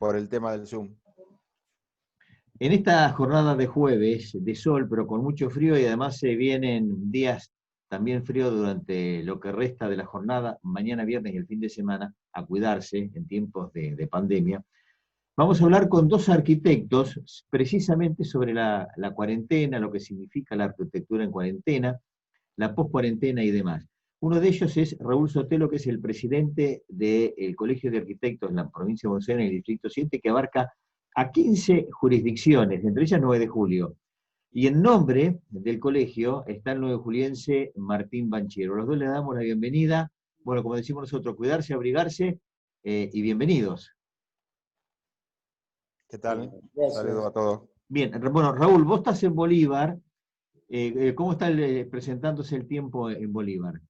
por el tema del Zoom. En esta jornada de jueves, de sol, pero con mucho frío, y además se vienen días también fríos durante lo que resta de la jornada, mañana viernes y el fin de semana, a cuidarse en tiempos de pandemia. Vamos a hablar con dos arquitectos precisamente sobre la cuarentena, lo que significa la arquitectura en cuarentena, la post-cuarentena y demás. Uno de ellos es Raúl Sotelo, que es el presidente del Colegio de Arquitectos en la provincia de Buenos Aires, en el Distrito 7, que abarca a 15 jurisdicciones, entre ellas 9 de julio. Y en nombre del colegio está el 9 juliense Martín Banchero. Los dos le damos la bienvenida. Bueno, como decimos nosotros, cuidarse, abrigarse y bienvenidos. ¿Qué tal? Gracias. Saludos a todos. Bien, bueno, Raúl, vos estás en Bolívar. ¿Cómo está presentándose el tiempo en Bolívar?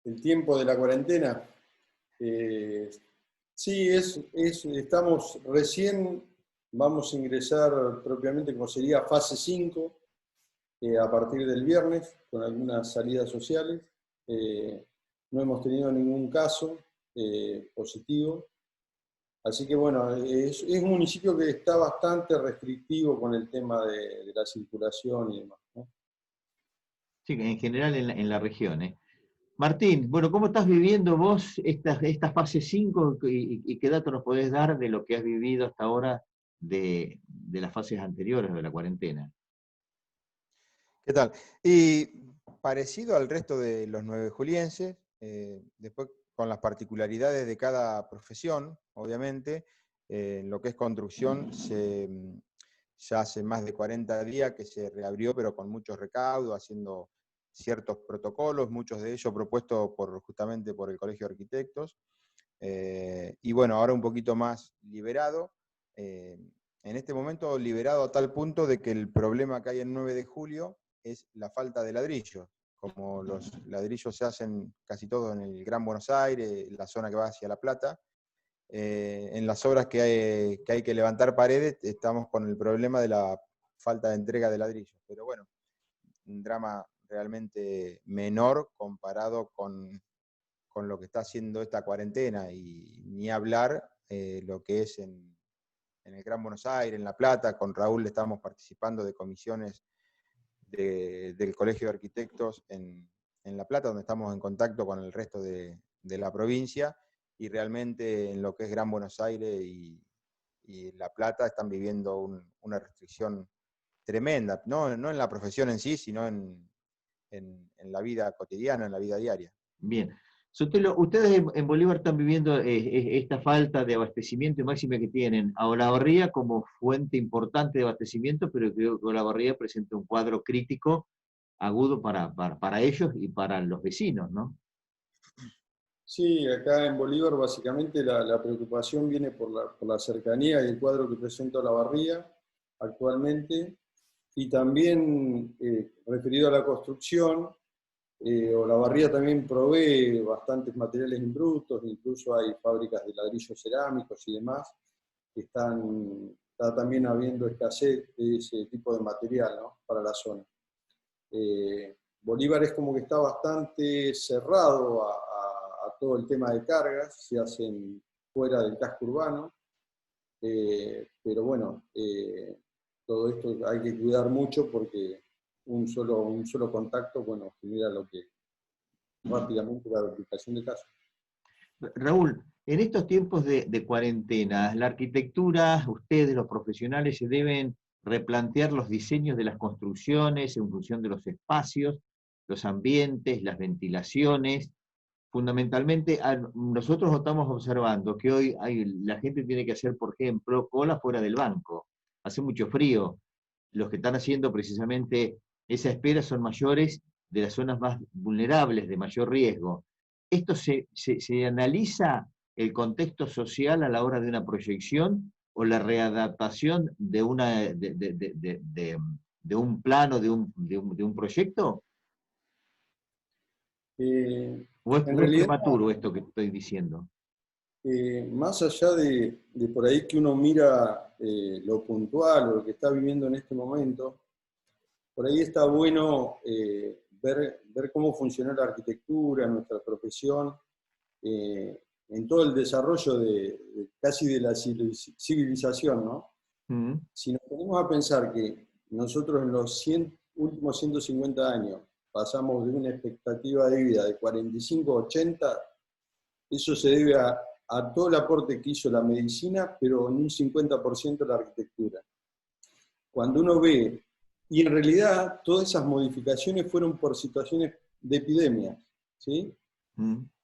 El tiempo de la cuarentena. Sí, estamos recién, vamos a ingresar propiamente como sería fase 5 a partir del viernes, con algunas salidas sociales. No hemos tenido ningún caso positivo. Así que bueno, es un municipio que está bastante restrictivo con el tema de la circulación y demás, ¿no? Sí, en general en la región. Martín, bueno, ¿cómo estás viviendo vos esta fase 5 y qué datos nos podés dar de lo que has vivido hasta ahora de las fases anteriores de la cuarentena? ¿Qué tal? Y parecido al resto de los 9 julienses, después con las particularidades de cada profesión, obviamente, en lo que es construcción, ya hace más de 40 días que se reabrió, pero con muchos recaudos, haciendo ciertos protocolos, muchos de ellos propuestos justamente por el Colegio de Arquitectos. Y bueno, ahora un poquito más liberado. En este momento liberado a tal punto de que el problema que hay en 9 de julio es la falta de ladrillos. Como los ladrillos se hacen casi todos en el Gran Buenos Aires, la zona que va hacia La Plata, en las obras que hay que levantar paredes, estamos con el problema de la falta de entrega de ladrillos. Pero bueno, un drama realmente menor comparado con lo que está haciendo esta cuarentena, y ni hablar lo que es en el Gran Buenos Aires, en La Plata. Con Raúl estamos participando de comisiones del Colegio de Arquitectos en La Plata, donde estamos en contacto con el resto de la provincia, y realmente en lo que es Gran Buenos Aires y La Plata están viviendo una restricción tremenda, no en la profesión en sí, sino en la vida cotidiana, en la vida diaria. Bien. Sotelo, ustedes en Bolívar están viviendo esta falta de abastecimiento máxima que tienen a Olavarría como fuente importante de abastecimiento, pero creo que Olavarría presenta un cuadro crítico agudo para ellos y para los vecinos, ¿no? Sí, acá en Bolívar básicamente la preocupación viene por la cercanía y el cuadro que presenta Olavarría actualmente, y también referido a la construcción. Olavarría también provee bastantes materiales en brutos, incluso hay fábricas de ladrillos cerámicos y demás, que está también habiendo escasez de ese tipo de material, ¿no?, para la zona. Bolívar es como que está bastante cerrado a todo el tema de cargas, se hacen fuera del casco urbano, pero bueno, todo esto hay que cuidar mucho porque un solo contacto, bueno, genera lo que rápidamente la duplicación de casos. Raúl, en estos tiempos de cuarentena, la arquitectura, ustedes, los profesionales, se deben replantear los diseños de las construcciones en función de los espacios, los ambientes, las ventilaciones. Fundamentalmente, nosotros estamos observando que hoy la gente tiene que hacer, por ejemplo, cola fuera del banco. Hace mucho frío. Los que están haciendo precisamente esa espera son mayores de las zonas más vulnerables, de mayor riesgo. ¿Esto se analiza el contexto social a la hora de una proyección o la readaptación de un plano, de un proyecto? ¿O es En realidad, prematuro esto que estoy diciendo? más allá de por ahí que uno mira lo puntual o lo que está viviendo en este momento, por ahí está bueno ver cómo funciona la arquitectura, nuestra profesión, en todo el desarrollo casi de la civilización, ¿no? Si nos ponemos a pensar que nosotros en los últimos 150 años pasamos de una expectativa de vida de 45 a 80, eso se debe a todo el aporte que hizo la medicina, pero en un 50% la arquitectura. Cuando uno ve, y en realidad todas esas modificaciones fueron por situaciones de epidemia, ¿sí?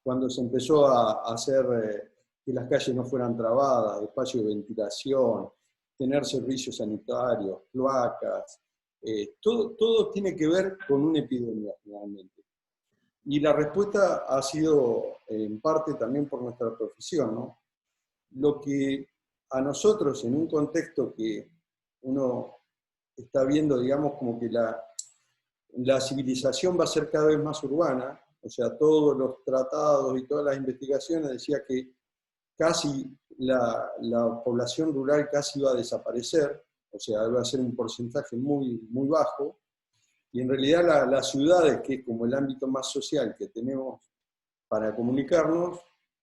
Cuando se empezó a hacer que las calles no fueran trabadas, espacio de ventilación, tener servicios sanitarios, cloacas, todo tiene que ver con una epidemia finalmente. Y la respuesta ha sido en parte también por nuestra profesión, ¿no? Lo que a nosotros, en un contexto que uno está viendo, digamos, como que la civilización va a ser cada vez más urbana, o sea, todos los tratados y todas las investigaciones decían que casi la población rural casi iba a desaparecer, o sea, iba a ser un porcentaje muy, muy bajo, y en realidad las ciudades, que es como el ámbito más social que tenemos para comunicarnos,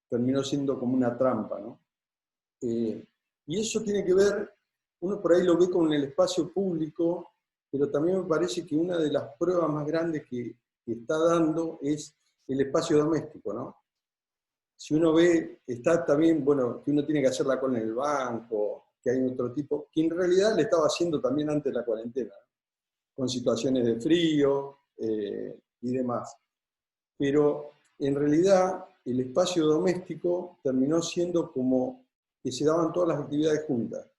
terminó siendo como una trampa, ¿no? Y eso tiene que ver, uno por ahí lo ve con el espacio público, pero también me parece que una de las pruebas más grandes que está dando es el espacio doméstico, ¿no? Si uno ve, está también, bueno, que uno tiene que hacer la cola en el banco, que hay otro tipo, que en realidad le estaba haciendo también antes de la cuarentena, ¿no? Con situaciones de frío y demás. Pero en realidad el espacio doméstico terminó siendo como que se daban todas las actividades juntas.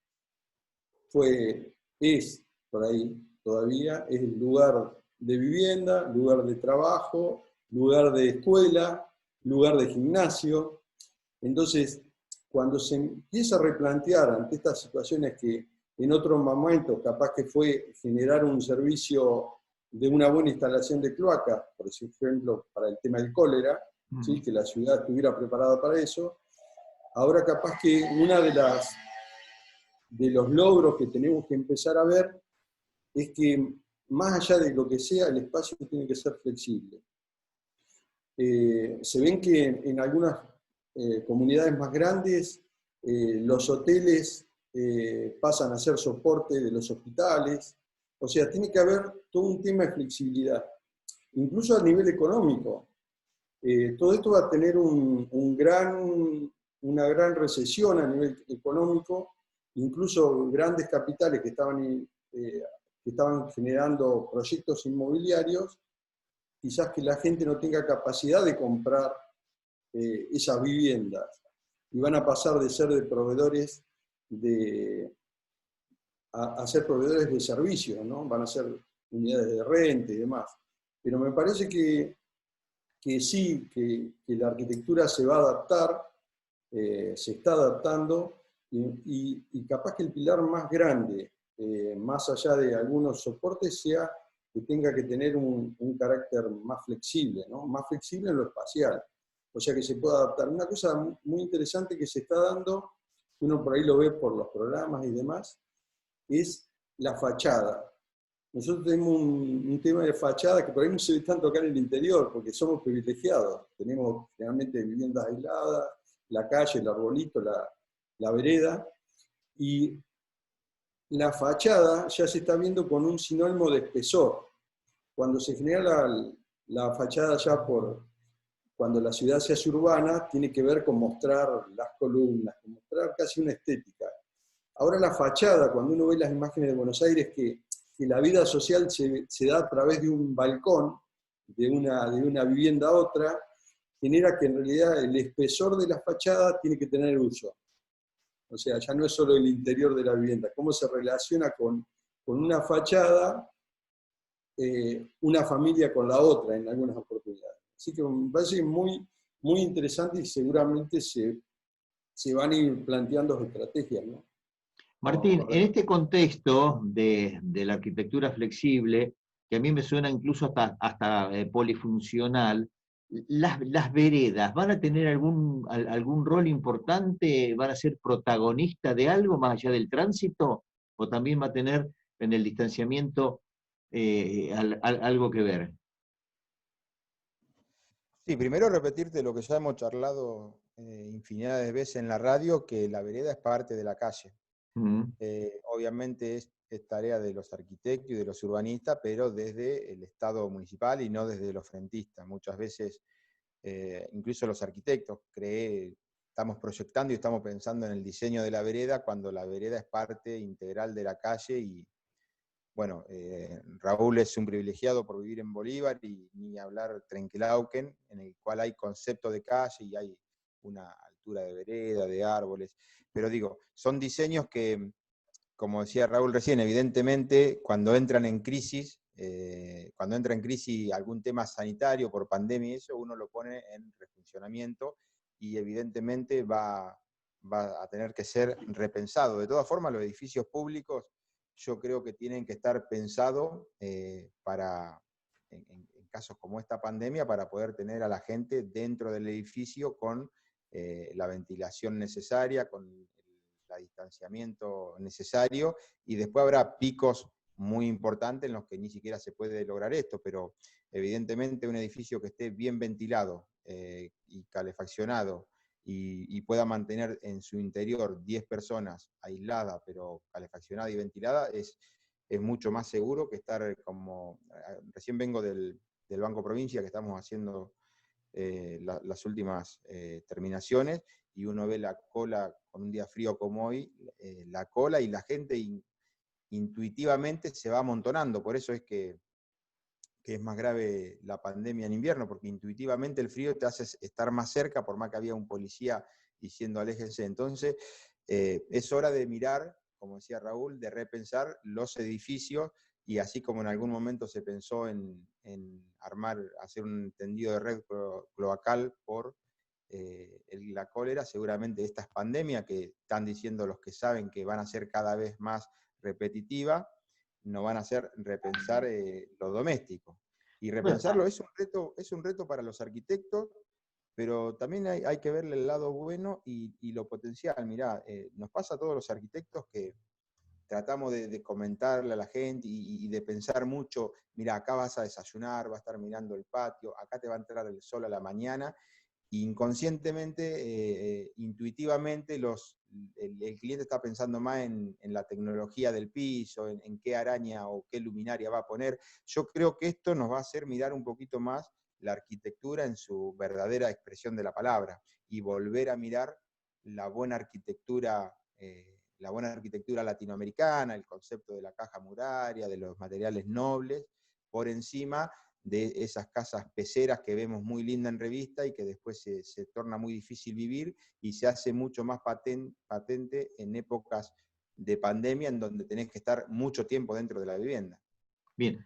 Es, por ahí todavía, es el lugar de vivienda, lugar de trabajo, lugar de escuela, lugar de gimnasio. Entonces, cuando se empieza a replantear ante estas situaciones que en otros momentos capaz que fue generar un servicio de una buena instalación de cloaca, por ejemplo, para el tema del cólera, ¿sí? Que la ciudad estuviera preparada para eso, ahora capaz que una de los logros que tenemos que empezar a ver es que más allá de lo que sea, el espacio tiene que ser flexible. Se ven que en algunas comunidades más grandes los hoteles pasan a ser soporte de los hospitales, o sea, tiene que haber todo un tema de flexibilidad, incluso a nivel económico. Todo esto va a tener una gran recesión a nivel económico, incluso grandes capitales que estaban generando proyectos inmobiliarios, quizás que la gente no tenga capacidad de comprar esas viviendas, y van a pasar de ser de proveedores a ser proveedores de servicios, ¿no? Van a ser unidades de renta y demás. Pero me parece que sí, que la arquitectura se va a adaptar, se está adaptando, y capaz que el pilar más grande, más allá de algunos soportes, sea que tenga que tener un carácter más flexible, ¿no? Más flexible en lo espacial, o sea que se pueda adaptar. Una cosa muy interesante que se está dando, uno por ahí lo ve por los programas y demás, es la fachada. Nosotros tenemos un tema de fachada que por ahí no se ve tanto acá en el interior, porque somos privilegiados. Tenemos generalmente viviendas aisladas, la calle, el arbolito, la vereda, y la fachada ya se está viendo con un sinónimo de espesor. Cuando se genera la fachada ya cuando la ciudad se hace urbana, tiene que ver con mostrar las columnas, con mostrar casi una estética. Ahora la fachada, cuando uno ve las imágenes de Buenos Aires, que la vida social se da a través de un balcón, de una vivienda a otra, genera que en realidad el espesor de la fachada tiene que tener uso. O sea, ya no es solo el interior de la vivienda, cómo se relaciona con una fachada, una familia con la otra en algunas oportunidades. Así que me parece muy, muy interesante, y seguramente se van a ir planteando estrategias, ¿no? Martín, en este contexto de la arquitectura flexible, que a mí me suena incluso hasta polifuncional, las veredas, ¿van a tener algún rol importante? ¿Van a ser protagonistas de algo más allá del tránsito? ¿O también va a tener en el distanciamiento algo que ver? Sí, primero repetirte lo que ya hemos charlado infinidad de veces en la radio que la vereda es parte de la calle. Obviamente es tarea de los arquitectos y de los urbanistas, pero desde el Estado municipal y no desde los frentistas. Muchas veces, incluso los arquitectos, estamos proyectando y estamos pensando en el diseño de la vereda cuando la vereda es parte integral de la calle. Y bueno, Raúl es un privilegiado por vivir en Bolívar y ni hablar Trenquelauquen, en el cual hay concepto de calle y hay una altura de vereda, de árboles. Pero digo, son diseños que, como decía Raúl recién, evidentemente cuando entran en crisis, cuando entra en crisis algún tema sanitario por pandemia y eso, uno lo pone en refuncionamiento y evidentemente va a tener que ser repensado. De todas formas, los edificios públicos yo creo que tienen que estar pensados en casos como esta pandemia, para poder tener a la gente dentro del edificio con la ventilación necesaria, con el distanciamiento necesario, y después habrá picos muy importantes en los que ni siquiera se puede lograr esto, pero evidentemente un edificio que esté bien ventilado y calefaccionado y pueda mantener en su interior 10 personas aisladas, pero calefaccionada y ventilada, es mucho más seguro que estar como... Recién vengo del Banco Provincia, que estamos haciendo las últimas terminaciones, y uno ve la cola con un día frío como hoy, la cola, y la gente intuitivamente se va amontonando. Por eso es que es más grave la pandemia en invierno, porque intuitivamente el frío te hace estar más cerca, por más que había un policía diciendo aléjense. Entonces, es hora de mirar, como decía Raúl, de repensar los edificios, y así como en algún momento se pensó en hacer un tendido de red cloacal por la cólera, seguramente estas pandemias que están diciendo los que saben que van a ser cada vez más repetitivas, nos van a hacer repensar lo doméstico. Y repensarlo es un reto para los arquitectos, pero también hay que verle el lado bueno y lo potencial. Mirá, nos pasa a todos los arquitectos que tratamos de comentarle a la gente y de pensar mucho. Mirá, acá vas a desayunar, vas a estar mirando el patio, acá te va a entrar el sol a la mañana, y inconscientemente, intuitivamente, el cliente está pensando más en la tecnología del piso, en qué araña o qué luminaria va a poner. Yo creo que esto nos va a hacer mirar un poquito más la arquitectura en su verdadera expresión de la palabra, y volver a mirar la buena arquitectura latinoamericana, el concepto de la caja muraria, de los materiales nobles, por encima de esas casas peceras que vemos muy lindas en revista y que después se torna muy difícil vivir, y se hace mucho más patente en épocas de pandemia, en donde tenés que estar mucho tiempo dentro de la vivienda. Bien.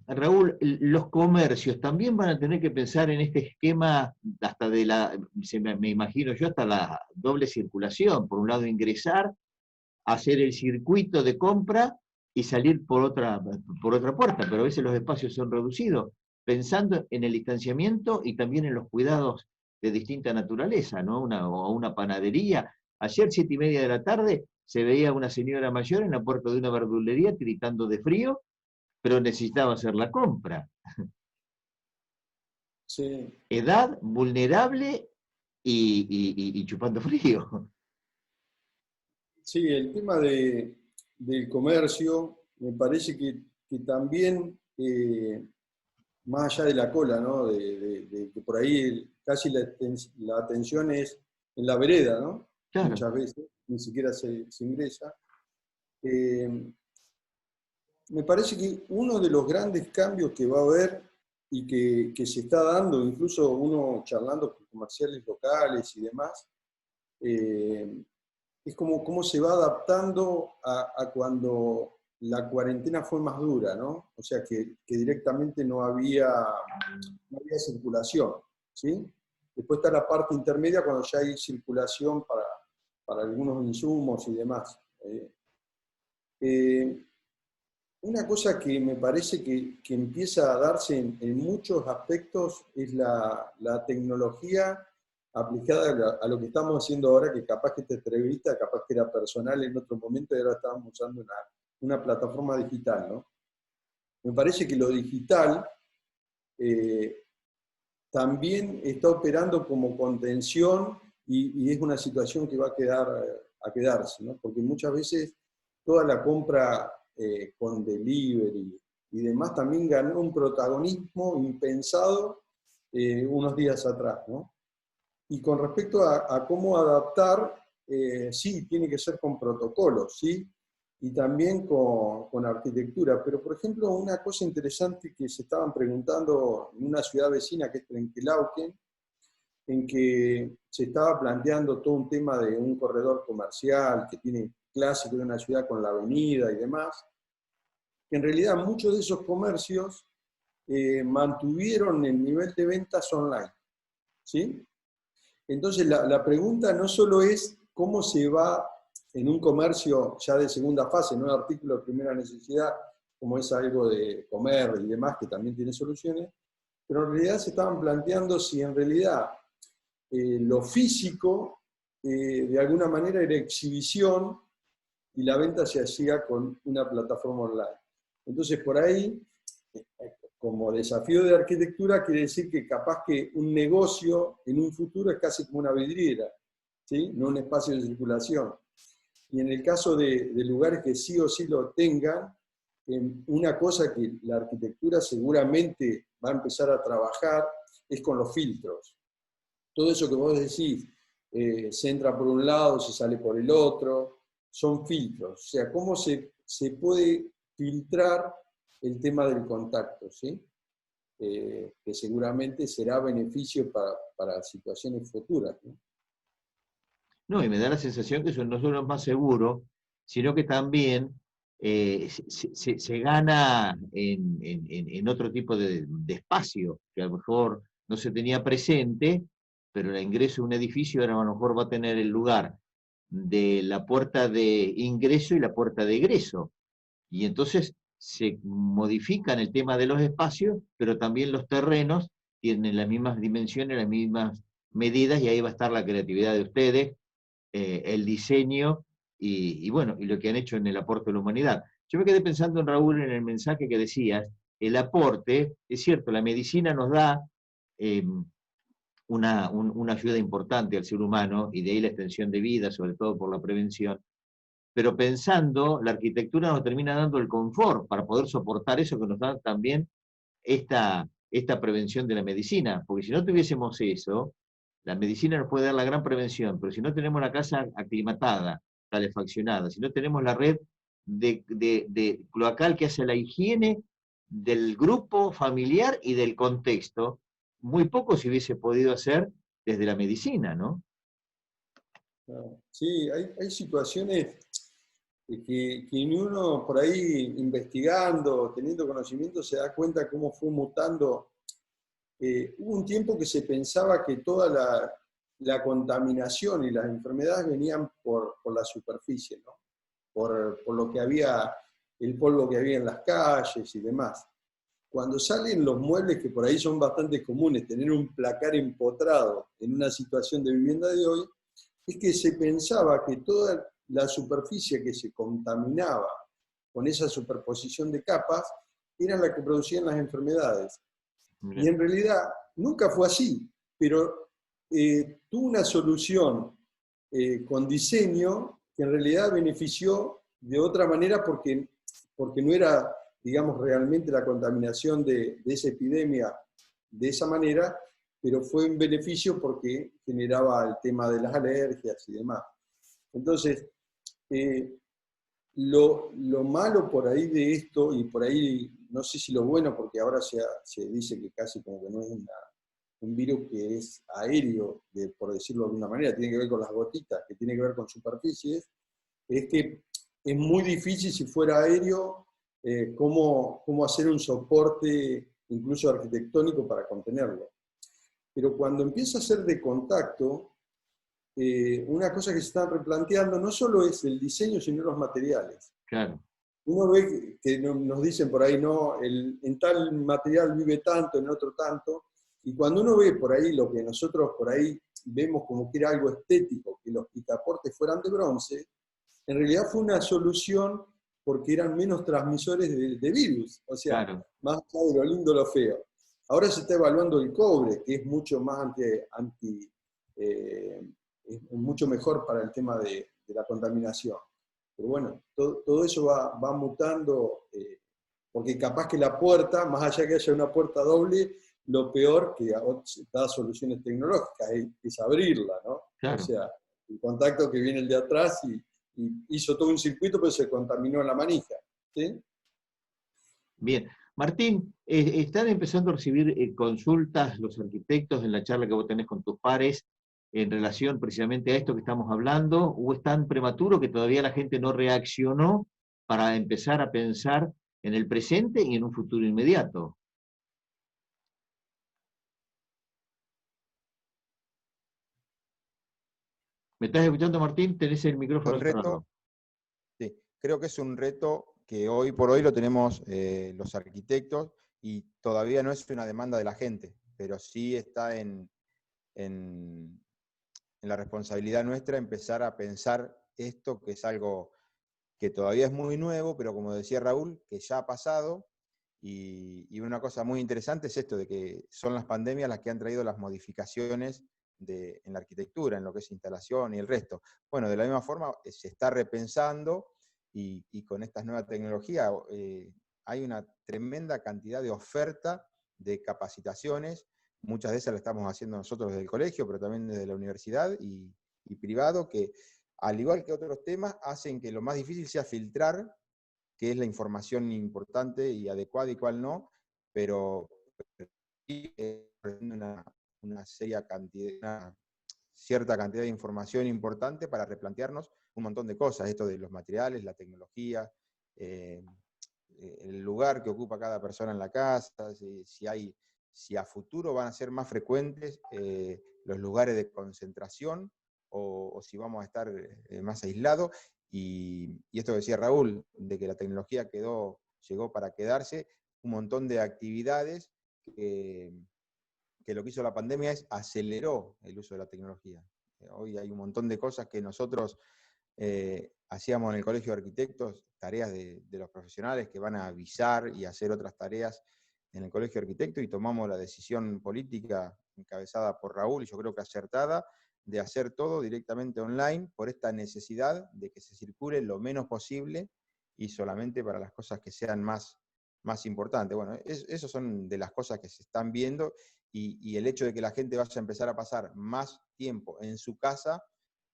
Raúl, los comercios también van a tener que pensar en este esquema, hasta me imagino yo, hasta la doble circulación. Por un lado ingresar, hacer el circuito de compra y salir por otra puerta, pero a veces los espacios son reducidos, pensando en el distanciamiento y también en los cuidados de distinta naturaleza, ¿no? Una panadería. Ayer, 7:30 de la tarde, se veía una señora mayor en la puerta de una verdulería gritando de frío, pero necesitaba hacer la compra. Sí. Edad, vulnerable y chupando frío. Sí, el tema del comercio me parece que también, más allá de la cola, ¿no? De que por ahí casi la atención es en la vereda, ¿no? Claro. Muchas veces, ni siquiera se ingresa. Me parece que uno de los grandes cambios que va a haber y que se está dando, incluso uno charlando con comerciales locales y demás, es cómo se va adaptando a cuando la cuarentena fue más dura, ¿no? O sea, que directamente no había circulación, ¿sí? Después está la parte intermedia, cuando ya hay circulación para algunos insumos y demás. Una cosa que me parece que empieza a darse en muchos aspectos es la tecnología aplicada a lo que estamos haciendo ahora, que capaz que esta entrevista, capaz que era personal en otro momento, y ahora estamos usando una plataforma digital, ¿no? Me parece que lo digital también está operando como contención y es una situación que va a quedarse, ¿no? Porque muchas veces toda la compra con delivery y demás también ganó un protagonismo impensado unos días atrás, ¿no? Y con respecto a cómo adaptar, sí, tiene que ser con protocolos, ¿sí? Y también con arquitectura. Pero, por ejemplo, una cosa interesante que se estaban preguntando en una ciudad vecina, que es Trenquelauquen, en que se estaba planteando todo un tema de un corredor comercial que tiene clásico de una ciudad con la avenida y demás, que en realidad muchos de esos comercios mantuvieron el nivel de ventas online, ¿sí? Entonces la pregunta no solo es cómo se va en un comercio ya de segunda fase, no un artículo de primera necesidad, como es algo de comer y demás, que también tiene soluciones, pero en realidad se estaban planteando si en realidad lo físico de alguna manera era exhibición y la venta se hacía con una plataforma online. Entonces por ahí, como desafío de arquitectura, quiere decir que capaz que un negocio en un futuro es casi como una vidriera, ¿sí? No un espacio de circulación. Y en el caso de lugares que sí o sí lo tengan, una cosa que la arquitectura seguramente va a empezar a trabajar es con los filtros. Todo eso que vos decís, se entra por un lado, se sale por el otro, son filtros. O sea, cómo se puede filtrar el tema del contacto, ¿sí? Que seguramente será beneficio para situaciones futuras, ¿no? No, y me da la sensación que eso no solo es más seguro, sino que también se gana en otro tipo de espacio, que a lo mejor no se tenía presente, pero el ingreso a un edificio ahora a lo mejor va a tener el lugar de la puerta de ingreso y la puerta de egreso. Y entonces se modifican el tema de los espacios, pero también los terrenos tienen las mismas dimensiones, las mismas medidas, y ahí va a estar la creatividad de ustedes, el diseño y bueno, y lo que han hecho en el aporte a la humanidad. Yo me quedé pensando, en Raúl, en el mensaje que decías, el aporte, es cierto, la medicina nos da una ayuda importante al ser humano, y de ahí la extensión de vida, sobre todo por la prevención, pero pensando, la arquitectura nos termina dando el confort para poder soportar eso que nos da también esta prevención de la medicina, porque si no tuviésemos eso, la medicina nos puede dar la gran prevención, pero si no tenemos la casa aclimatada, calefaccionada, si no tenemos la red de cloacal que hace la higiene del grupo familiar y del contexto, muy poco se hubiese podido hacer desde la medicina, ¿no? Sí, hay situaciones que ni uno por ahí investigando, teniendo conocimiento, se da cuenta cómo fue mutando. Hubo un tiempo que se pensaba que toda la contaminación y las enfermedades venían por la superficie, ¿no? Por lo que había, el polvo que había en las calles y demás. Cuando salen los muebles, que por ahí son bastante comunes, tener un placar empotrado en una situación de vivienda de hoy, es que se pensaba que toda la superficie que se contaminaba con esa superposición de capas era la que producían las enfermedades. Y en realidad nunca fue así, pero tuvo una solución con diseño que en realidad benefició de otra manera porque no era, digamos, realmente la contaminación de esa epidemia de esa manera, pero fue un beneficio porque generaba el tema de las alergias y demás. Entonces, lo malo por ahí de esto, y por ahí no sé si lo bueno, porque ahora se dice que casi como que no es un virus que es aéreo, por decirlo de alguna manera, tiene que ver con las gotitas, que tiene que ver con superficies, es que es muy difícil si fuera aéreo cómo hacer un soporte incluso arquitectónico para contenerlo. Pero cuando empieza a ser de contacto, una cosa que se está replanteando no solo es el diseño, sino los materiales. Claro. Uno ve que nos dicen por ahí, no, en tal material vive tanto, en otro tanto, y cuando uno ve por ahí lo que nosotros por ahí vemos como que era algo estético, que los picaportes fueran de bronce, en realidad fue una solución porque eran menos transmisores de virus, o sea, Claro. más allá de lo lindo, lo feo. Ahora se está evaluando el cobre, que es mucho más es mucho mejor para el tema de la contaminación. Pero bueno, todo eso va mutando, porque capaz que la puerta, más allá que haya una puerta doble, lo peor que da soluciones tecnológicas es abrirla, ¿no? Claro. O sea, el contacto que viene el de atrás y hizo todo un circuito, pero se contaminó la manija, ¿sí? Bien. Martín, ¿están empezando a recibir consultas los arquitectos en la charla que vos tenés con tus pares en relación precisamente a esto que estamos hablando? ¿O es tan prematuro que todavía la gente no reaccionó para empezar a pensar en el presente y en un futuro inmediato? ¿Me estás escuchando, Martín? Tenés el micrófono El cerrado. reto, sí, creo que es un reto que hoy por hoy lo tenemos los arquitectos y todavía no es una demanda de la gente, pero sí está en la responsabilidad nuestra empezar a pensar esto, que es algo que todavía es muy nuevo, pero como decía Raúl, que ya ha pasado. Y una cosa muy interesante es esto de que son las pandemias las que han traído las modificaciones en la arquitectura, en lo que es instalación y el resto. Bueno, de la misma forma se está repensando y con estas nuevas tecnologías hay una tremenda cantidad de oferta de capacitaciones. Muchas de esas las estamos haciendo nosotros desde el colegio, pero también desde la universidad y privado, que al igual que otros temas, hacen que lo más difícil sea filtrar qué es la información importante y adecuada y cuál no, pero sí una cierta cantidad de información importante para replantearnos un montón de cosas, esto de los materiales, la tecnología, el lugar que ocupa cada persona en la casa, si a futuro van a ser más frecuentes los lugares de concentración o si vamos a estar más aislados. Y esto que decía Raúl, de que la tecnología llegó para quedarse, un montón de actividades que lo que hizo la pandemia es aceleró el uso de la tecnología. Hoy hay un montón de cosas que nosotros hacíamos en el Colegio de Arquitectos, tareas de los profesionales que van a avisar y hacer otras tareas en el Colegio de Arquitectos, y tomamos la decisión política encabezada por Raúl, y yo creo que acertada, de hacer todo directamente online por esta necesidad de que se circule lo menos posible y solamente para las cosas que sean más importantes. Bueno, esas son de las cosas que se están viendo, y el hecho de que la gente vaya a empezar a pasar más tiempo en su casa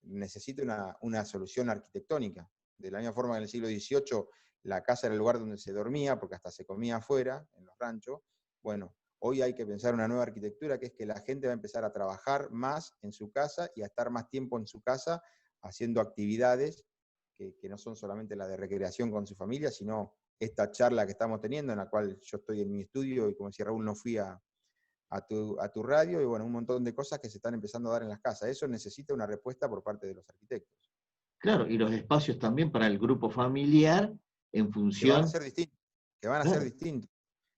necesita una solución arquitectónica. De la misma forma que en el siglo XVIII la casa era el lugar donde se dormía, porque hasta se comía afuera, en los ranchos. Bueno, hoy hay que pensar una nueva arquitectura, que es que la gente va a empezar a trabajar más en su casa y a estar más tiempo en su casa haciendo actividades que no son solamente las de recreación con su familia, sino esta charla que estamos teniendo, en la cual yo estoy en mi estudio y, como decía Raúl, no fui a tu radio, y bueno, un montón de cosas que se están empezando a dar en las casas. Eso necesita una respuesta por parte de los arquitectos. Claro, y los espacios también para el grupo familiar en Que van a función... ser distintos, que van a ser distintos.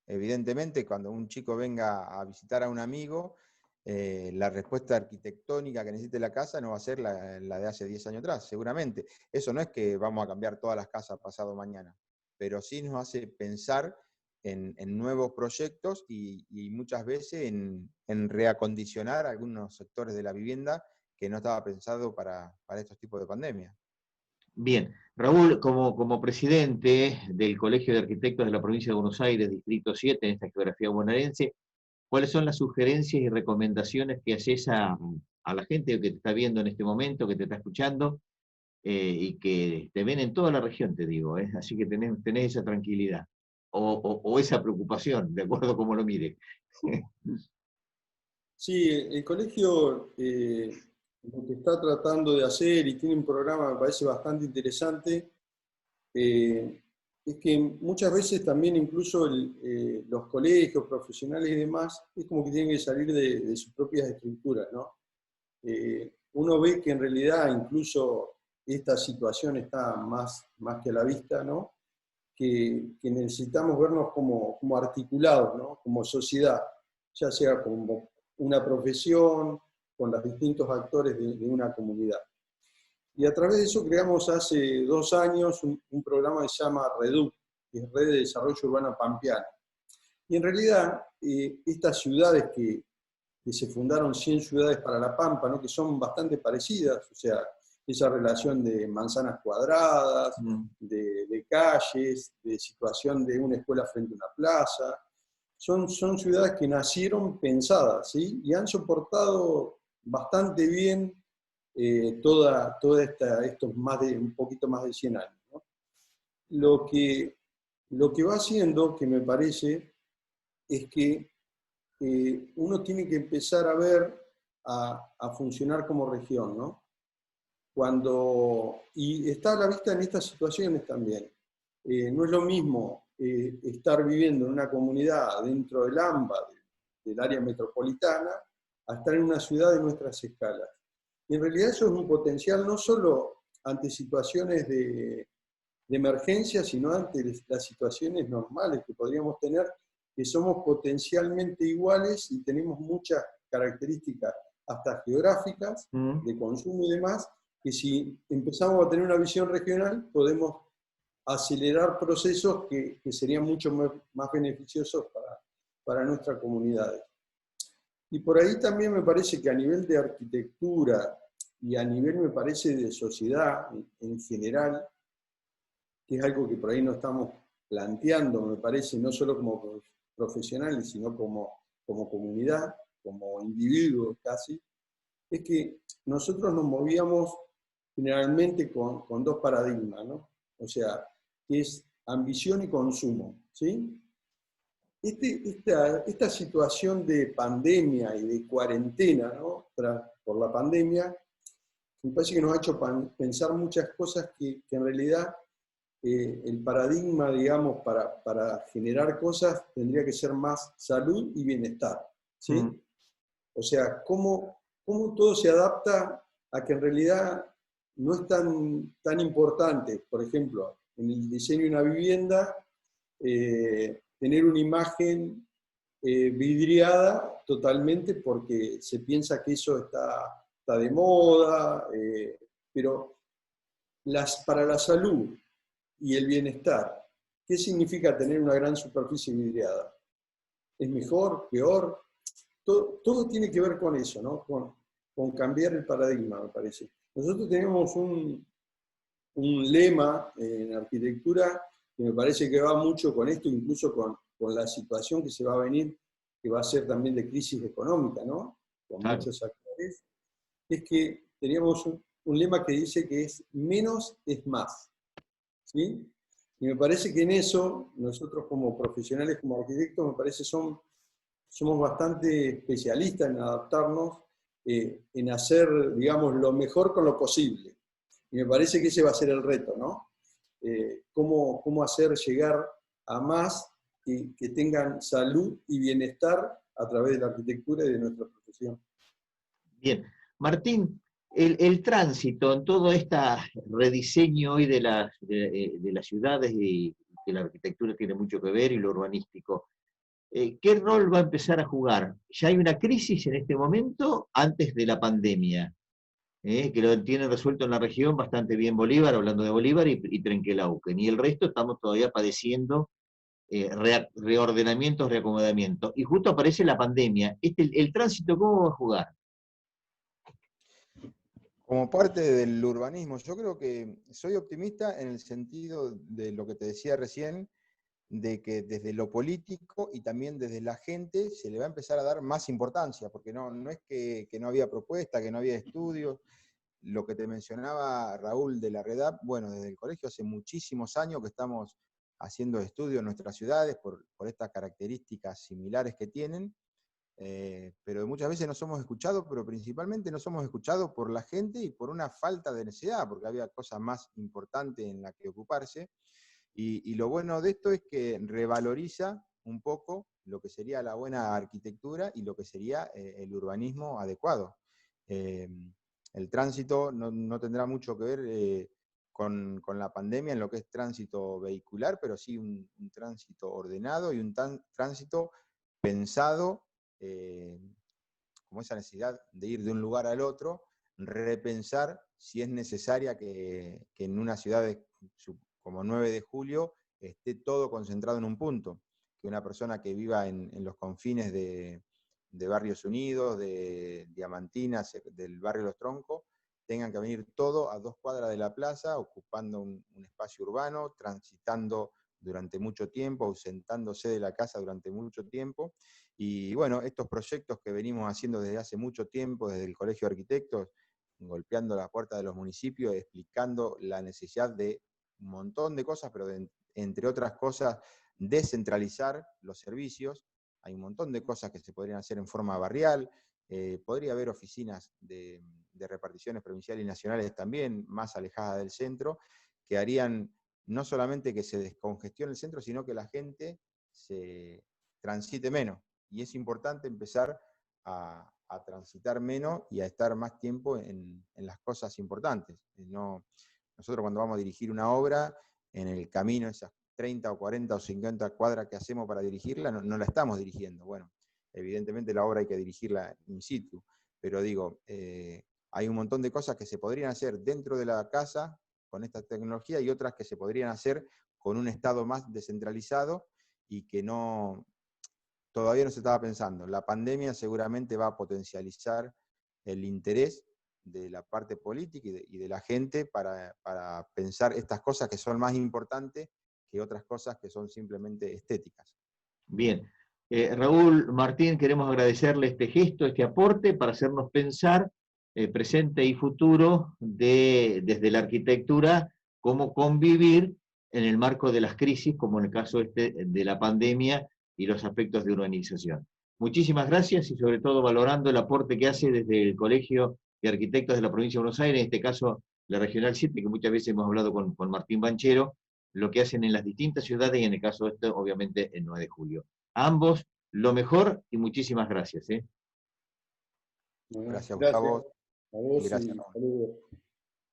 Evidentemente, cuando un chico venga a visitar a un amigo, la respuesta arquitectónica que necesite la casa no va a ser la de hace 10 años atrás, seguramente. Eso no es que vamos a cambiar todas las casas pasado mañana, pero sí nos hace pensar en nuevos proyectos y muchas veces en reacondicionar algunos sectores de la vivienda que no estaba pensado para estos tipos de pandemia. Bien, Raúl, como presidente del Colegio de Arquitectos de la Provincia de Buenos Aires, Distrito 7, en esta geografía bonaerense, ¿cuáles son las sugerencias y recomendaciones que haces a la gente que te está viendo en este momento, que te está escuchando, y que te ven en toda la región, te digo, así que tenés esa tranquilidad, o esa preocupación, de acuerdo a cómo lo mire? Sí, el colegio lo que está tratando de hacer, y tiene un programa que me parece bastante interesante, es que muchas veces también incluso los colegios profesionales y demás, es como que tienen que salir de sus propias estructuras, ¿no? Uno ve que en realidad incluso esta situación está más que a la vista, ¿no? Que necesitamos vernos como articulados, ¿no? Como sociedad, ya sea como una profesión, con los distintos actores de una comunidad. Y a través de eso creamos hace 2 años un programa que se llama REDUP, que es Red de Desarrollo Urbano Pampeano. Y en realidad, estas ciudades que se fundaron 100 ciudades para La Pampa, ¿no? Que son bastante parecidas, o sea, esa relación de manzanas cuadradas, de calles, de situación de una escuela frente a una plaza, son ciudades que nacieron pensadas, ¿sí? Y han soportado bastante bien toda estos un poquito más de 100 años, ¿no? Lo que va haciendo, que me parece, es que uno tiene que empezar a ver, a funcionar como región, ¿no? Y está a la vista en estas situaciones también. No es lo mismo estar viviendo en una comunidad dentro del AMBA, del área metropolitana, a estar en una ciudad de nuestras escalas. Y en realidad eso es un potencial no solo ante situaciones de emergencia, sino ante las situaciones normales que podríamos tener, que somos potencialmente iguales y tenemos muchas características, hasta geográficas, de consumo y demás, que si empezamos a tener una visión regional, podemos acelerar procesos que serían mucho más beneficiosos para nuestras comunidades. Y por ahí también me parece que a nivel de arquitectura y a nivel, me parece, de sociedad en general, que es algo que por ahí no estamos planteando, me parece, no solo como profesionales, sino como comunidad, como individuos casi, es que nosotros nos movíamos generalmente con dos paradigmas, ¿no? O sea, que es ambición y consumo, ¿sí? Esta situación de pandemia y de cuarentena, ¿no? Por la pandemia, me parece que nos ha hecho pensar muchas cosas que en realidad el paradigma, digamos, para generar cosas tendría que ser más salud y bienestar, ¿sí? O sea, cómo todo se adapta a que en realidad no es tan importante, por ejemplo, en el diseño de una vivienda, tener una imagen vidriada totalmente porque se piensa que eso está de moda, pero para la salud y el bienestar, ¿qué significa tener una gran superficie vidriada? ¿Es mejor, peor? Todo tiene que ver con eso, ¿no? Con cambiar el paradigma, me parece. Nosotros tenemos un lema en arquitectura que me parece que va mucho con esto, incluso con la situación que se va a venir, que va a ser también de crisis económica, ¿no? Con muchos actores, es que teníamos un lema que dice que es menos es más, ¿sí? Y me parece que en eso, nosotros como profesionales, como arquitectos, me parece somos bastante especialistas en adaptarnos, en hacer, digamos, lo mejor con lo posible. Y me parece que ese va a ser el reto, ¿no? Cómo hacer llegar a más que tengan salud y bienestar a través de la arquitectura y de nuestra profesión. Bien. Martín, el tránsito en todo este rediseño hoy de las ciudades, y que la arquitectura tiene mucho que ver, y lo urbanístico, ¿qué rol va a empezar a jugar? ¿Ya hay una crisis en este momento antes de la pandemia? Que lo tienen resuelto en la región bastante bien Bolívar, hablando de Bolívar, y Trenquelauquen. Y el resto estamos todavía padeciendo reordenamientos, reacomodamientos. Y justo aparece la pandemia. ¿El tránsito cómo va a jugar? Como parte del urbanismo, yo creo que soy optimista en el sentido de lo que te decía recién, de que desde lo político y también desde la gente se le va a empezar a dar más importancia, porque no es que no había propuesta, que no había estudios. Lo que te mencionaba Raúl de la REDAP, bueno, desde el colegio hace muchísimos años que estamos haciendo estudios en nuestras ciudades por estas características similares que tienen, pero muchas veces no somos escuchados, pero principalmente no somos escuchados por la gente y por una falta de necesidad, porque había cosas más importantes en las que ocuparse. Y lo bueno de esto es que revaloriza un poco lo que sería la buena arquitectura y lo que sería el urbanismo adecuado. El tránsito no tendrá mucho que ver con la pandemia en lo que es tránsito vehicular, pero sí un tránsito ordenado y un tránsito pensado, como esa necesidad de ir de un lugar al otro, repensar si es necesaria que en una ciudad como 9 de julio esté todo concentrado en un punto. que una persona que viva en los confines de Barrios Unidos, de Diamantina, del barrio Los Troncos, tengan que venir todo a 2 cuadras de la plaza, ocupando un espacio urbano, transitando durante mucho tiempo, ausentándose de la casa durante mucho tiempo. Y bueno, estos proyectos que venimos haciendo desde hace mucho tiempo, desde el Colegio de Arquitectos, golpeando las puertas de los municipios, explicando la necesidad de un montón de cosas, pero entre otras cosas, descentralizar los servicios. Hay un montón de cosas que se podrían hacer en forma barrial. Podría haber oficinas de reparticiones provinciales y nacionales también, más alejadas del centro, que harían no solamente que se descongestione el centro, sino que la gente se transite menos. Y es importante empezar a transitar menos y a estar más tiempo en las cosas importantes. Nosotros cuando vamos a dirigir una obra, en el camino, esas 30 o 40 o 50 cuadras que hacemos para dirigirla, no la estamos dirigiendo. Bueno, evidentemente la obra hay que dirigirla in situ, pero digo, hay un montón de cosas que se podrían hacer dentro de la casa con esta tecnología y otras que se podrían hacer con un Estado más descentralizado y que todavía no se estaba pensando. La pandemia seguramente va a potencializar el interés de la parte política y de la gente para pensar estas cosas que son más importantes que otras cosas que son simplemente estéticas. Bien. Raúl, Martín, queremos agradecerle este gesto, este aporte para hacernos pensar presente y futuro desde la arquitectura, cómo convivir en el marco de las crisis, como en el caso de la pandemia y los aspectos de urbanización. Muchísimas gracias y sobre todo valorando el aporte que hace desde el Colegio de Arquitectos de la Provincia de Buenos Aires, en este caso la Regional 7, que muchas veces hemos hablado con Martín Banchero, lo que hacen en las distintas ciudades y en el caso de esto, obviamente, el 9 de julio. A ambos, lo mejor y muchísimas gracias. Gracias, Gustavo. A vos y gracias, y saludos.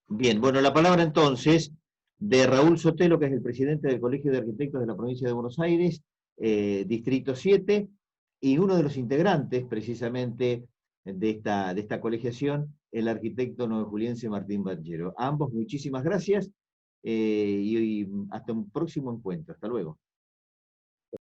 Bien, bueno, la palabra entonces de Raúl Sotelo, que es el presidente del Colegio de Arquitectos de la Provincia de Buenos Aires, Distrito 7, y uno de los integrantes precisamente de esta colegiación, el arquitecto novejuliense Martín Banchero. A ambos muchísimas gracias y hasta un próximo encuentro. Hasta luego.